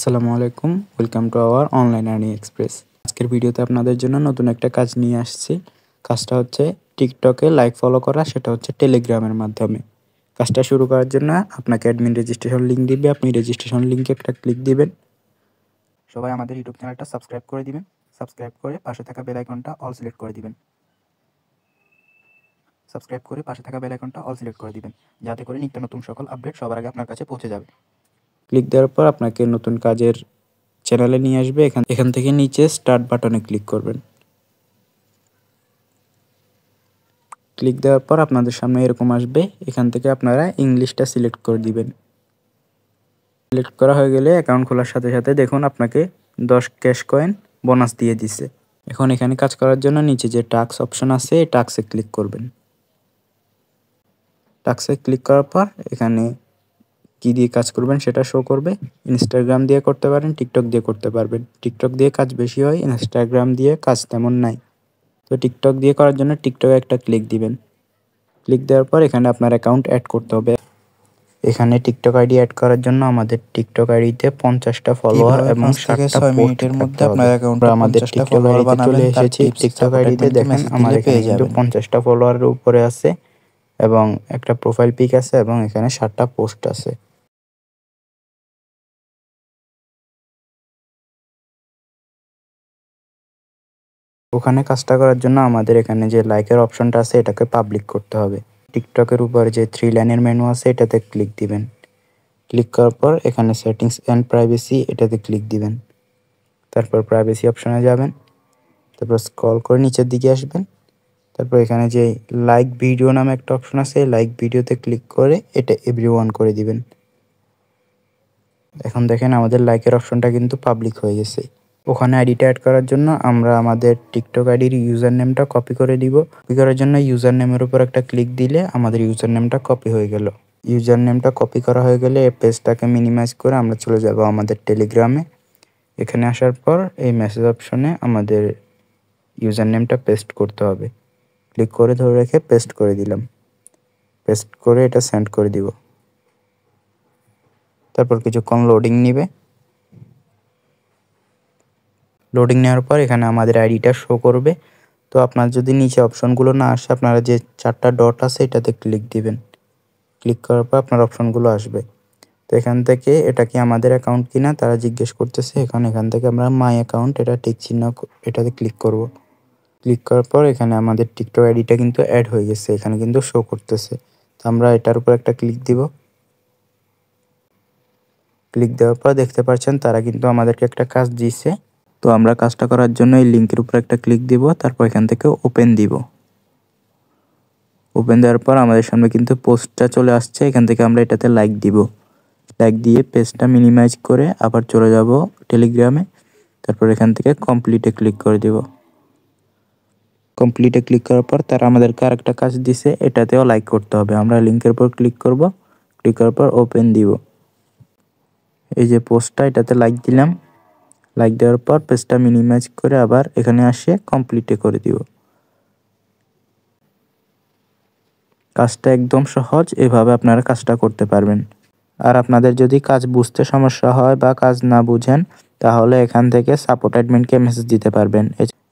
আসসালামু আলাইকুম, welcome to our online earning express. আজকের ভিডিওতে আপনাদের জন্য নতুন একটা কাজ নিয়ে আসছি। কাজটা হচ্ছে টিকটকে লাইক ফলো করা, সেটা হচ্ছে টেলিগ্রামের মাধ্যমে। কাজটা শুরু করার জন্য আপনাকে অ্যাডমিন রেজিস্ট্রেশন লিঙ্ক দিবে, আপনি রেজিস্ট্রেশন লিঙ্কে একটা ক্লিক দিবেন। সবাই আমাদের ইউটিউব চ্যানেলটা সাবস্ক্রাইব করে দিবেন। সাবস্ক্রাইব করে পাশে থাকা বেল আইকনটা অল সিলেক্ট করে দিবেন। যাতে করে নিত্য নতুন সকল আপডেট সবার আগে আপনার কাছে পৌঁছে যাবে। ক্লিক দেওয়ার পর আপনাকে নতুন কাজের চ্যানেলে নিয়ে আসবে। এখান থেকে নিচে স্টার্ট বাটনে ক্লিক করবেন। ক্লিক দেওয়ার পর আপনাদের সামনে এরকম আসবে। এখান থেকে আপনারা ইংলিশটা সিলেক্ট করে দিবেন। সিলেক্ট করা হয়ে গেলে অ্যাকাউন্ট খোলার সাথে সাথে দেখুন আপনাকে 10 ক্যাশ কয়েন বোনাস দিয়ে দিছে। এখন এখানে কাজ করার জন্য নিচে যে টাস্ক অপশন আছে এই টাস্কে ক্লিক করবেন। টাস্কে ক্লিক করার পর এখানে কি দিয়ে কাজ করবেন সেটা শো করবে। ইনস্টাগ্রাম দিয়ে করতে পারেন, টিকটক দিয়ে করতে পারবেন। টিকটক দিয়ে কাজ বেশি হয়, ইনস্টাগ্রাম দিয়ে কাজ তেমন নাই। তো টিকটক দিয়ে করার জন্য টিকটকে একটা ক্লিক দিবেন। ক্লিক দেওয়ার পর এখানে আপনার অ্যাকাউন্ট অ্যাড করতে হবে। এখানে টিকটক আইডি অ্যাড করার জন্য আমাদের টিকটক আইডিতে 50টা ফলোয়ার এবং 60টা পোস্টের মধ্যে আপনার অ্যাকাউন্টে আমাদের টিকটক আইডিতে চলে এসেছি। টিকটক আইডিতে দেখেন আমার এখানে কিন্তু 50টা ফলোয়ারের উপরে আছে এবং একটা প্রোফাইল পিক আছে এবং এখানে 60টা পোস্ট আছে। ওখানে কাজটা করার জন্য আমাদের এখানে যে লাইকের অপশনটা আছে এটাকে পাবলিক করতে হবে। টিকটকের উপরে যে 3 লাইনের মেনু আছে এটাতে ক্লিক দিবেন। ক্লিক করার পর এখানে সেটিংস অ্যান্ড প্রাইভেসি এটাতে ক্লিক দিবেন। তারপর প্রাইভেসি অপশনে যাবেন। তারপর স্ক্রল করে নিচের দিকে আসবেন। তারপর এখানে যে লাইক ভিডিও নামে একটা অপশন আছে, লাইক ভিডিওতে ক্লিক করে এটা এভরিওয়ান করে দিবেন। এখন দেখেন আমাদের লাইকের অপশনটা কিন্তু পাবলিক হয়ে গেছে। ওখানে আইডিটা অ্যাড করার জন্য আমরা আমাদের টিকটক আইডির ইউজার নেমটা কপি করে দিব। কপি করার জন্য ইউজার নেমের উপর একটা ক্লিক দিলে আমাদের ইউজার নেমটা কপি হয়ে গেল। ইউজার নেমটা কপি করা হয়ে গেলে এই পেজটাকে মিনিমাইজ করে আমরা চলে যাব আমাদের টেলিগ্রামে। এখানে আসার পর এই মেসেজ অপশনে আমাদের ইউজার নেমটা পেস্ট করতে হবে। ক্লিক করে ধরে রেখে পেস্ট করে দিলাম। পেস্ট করে এটা সেন্ড করে দিব। তারপর কিছুক্ষণ লোডিং নিবে। লোডিং নেওয়ার পর এখানে আমাদের আইডিটা শো করবে। তো আপনার যদি নিচে অপশনগুলো না আসে আপনারা যে 4টা ডট আছে এটাতে ক্লিক দিবেন। ক্লিক করার পর আপনার অপশনগুলো আসবে। তো এখান থেকে এটা কি আমাদের অ্যাকাউন্ট কিনা তারা জিজ্ঞেস করতেছে। এখান থেকে আমরা মাই অ্যাকাউন্ট এটা টিক চিহ্ন এটাতে ক্লিক করব। ক্লিক করার পর এখানে আমাদের টিকটক আইডিটা কিন্তু অ্যাড হয়ে গেছে, এখানে কিন্তু শো করতেছে। তো আমরা এটার উপর একটা ক্লিক দিব। ক্লিক দেওয়ার পর দেখতে পাচ্ছেন তারা কিন্তু আমাদেরকে একটা কাজ দিয়েছে। তো আমরা কাজটা করার জন্য এই লিঙ্কের উপর একটা ক্লিক দিব, তারপর এখান থেকে ওপেন দিব। ওপেন দেওয়ার পর আমাদের সামনে কিন্তু পোস্টটা চলে আসছে। এখান থেকে আমরা এটাতে লাইক দিব। লাইক দিয়ে পেজটা মিনিমাইজ করে আবার চলে যাব টেলিগ্রামে। তারপর এখান থেকে কমপ্লিটে ক্লিক করে দিব। কমপ্লিটে ক্লিক করার পর তারা আমাদেরকে আরেকটা কাজ দিছে, এটাতেও লাইক করতে হবে। আমরা লিঙ্কের উপর ক্লিক করব। ক্লিক করার পর ওপেন দিব। এই যে পোস্টটা এটাতে লাইক দিলাম। লাইক দেওয়ার পর পেজটা মিনিমাইজ করে আবার এখানে আসে কমপ্লিটে করে দিব। কাজটা একদম সহজ, এভাবে আপনারা কাজটা করতে পারবেন। আর আপনাদের যদি কাজ বুঝতে সমস্যা হয় বা কাজ না বুঝেন তাহলে এখান থেকে সাপোর্ট অ্যাডমিনকে মেসেজ দিতে পারবেন।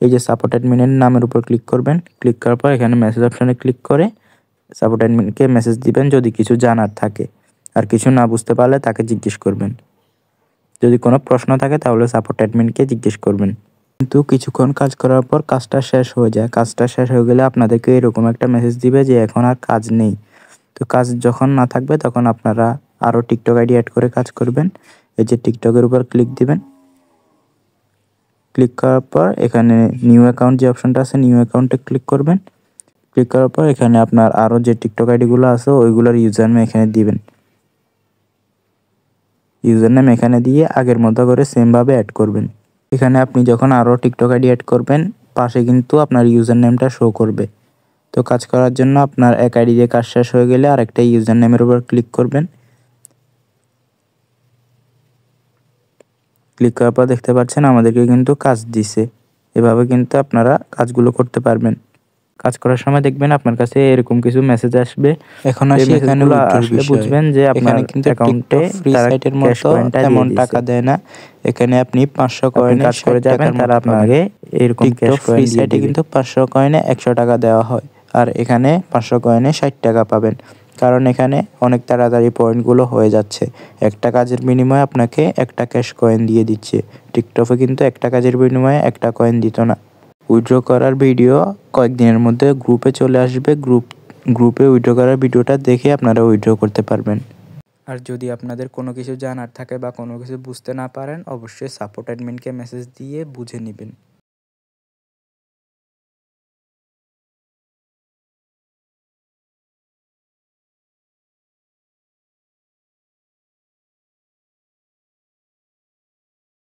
এই যে সাপোর্ট অ্যাডমিনের নামের উপর ক্লিক করবেন। ক্লিক করার পর এখানে মেসেজ অপশনে ক্লিক করে সাপোর্ট অ্যাডমিনকে মেসেজ দিবেন যদি কিছু জানার থাকে। আর কিছু না বুঝতে পারলে তাকে জিজ্ঞেস করবেন। যদি কোনো প্রশ্ন থাকে তাহলে সাপোর্ট অ্যাডমিনকে জিজ্ঞেস করবেন। কিন্তু কিছুক্ষণ কাজ করার পর কাজটা শেষ হয়ে যায়। কাজটা শেষ হয়ে গেলে আপনাদেরকে এরকম একটা মেসেজ দিবে যে এখন আর কাজ নেই। তো কাজ যখন না থাকবে তখন আপনারা আরও টিকটক আইডি অ্যাড করে কাজ করবেন। এই যে টিকটকের উপর ক্লিক দিবেন। ক্লিক করার পর এখানে নিউ অ্যাকাউন্ট যে অপশনটা আছে নিউ অ্যাকাউন্টে ক্লিক করবেন। ক্লিক করার পর এখানে আপনার আরও যে টিকটক আইডিগুলো আছে ওইগুলোর ইউজার নেম এখানে দিবেন। ইউজার নেম এখানে দিয়ে আগের মতো করে সেমভাবে অ্যাড করবেন। এখানে আপনি যখন আরও টিকটক আইডি অ্যাড করবেন পাশে কিন্তু আপনার ইউজার নেমটা শো করবে। তো কাজ করার জন্য আপনার এক আইডি দিয়ে কাজ শেষ হয়ে গেলে আরেকটা ইউজার নেমের উপর ক্লিক করবেন। ক্লিক করার পর দেখতে পাচ্ছেন আমাদেরকে কিন্তু কাজ দিছে। এভাবে কিন্তু আপনারা কাজগুলো করতে পারবেন। কাজ করার সময় দেখবেন আপনার কাছে এরকম কিছু মেসেজ আসবে। এখন আসি এখানে আসলে বুঝবেন যে আপনার কিন্তু অ্যাকাউন্টে ফ্রি সাইটের মতো তেমন টাকা দেয় না। এখানে আপনি 500 কয়েনে কাজ করে যাবেন, তারা আপনাকে এরকম ক্যাশ ফ্রি সাইটে কিন্তু 500 কয়েনে 100 টাকা দেওয়া হয়, আর এখানে 500 কয়েনে 60 টাকা পাবেন। কারণ এখানে অনেক তাড়াতাড়ি পয়েন্টগুলো হয়ে যাচ্ছে। একটা কাজের বিনিময়ে আপনাকে একটা ক্যাশ কয়েন দিয়ে দিচ্ছে। টিকটকে কিন্তু একটা কাজের বিনিময়ে একটা কয়েন দিত না। উইথড্র করার ভিডিও কয়েকদিনের মধ্যে গ্রুপে চলে আসবে। গ্রুপে উইথড্র করার ভিডিওটা দেখে আপনারা উইথড্র করতে পারবেন। আর যদি আপনাদের কোনো কিছু জানার থাকে বা কোনো কিছু বুঝতে না পারেন, অবশ্যই সাপোর্ট অ্যাডমিনকে মেসেজ দিয়ে বুঝে নেবেন।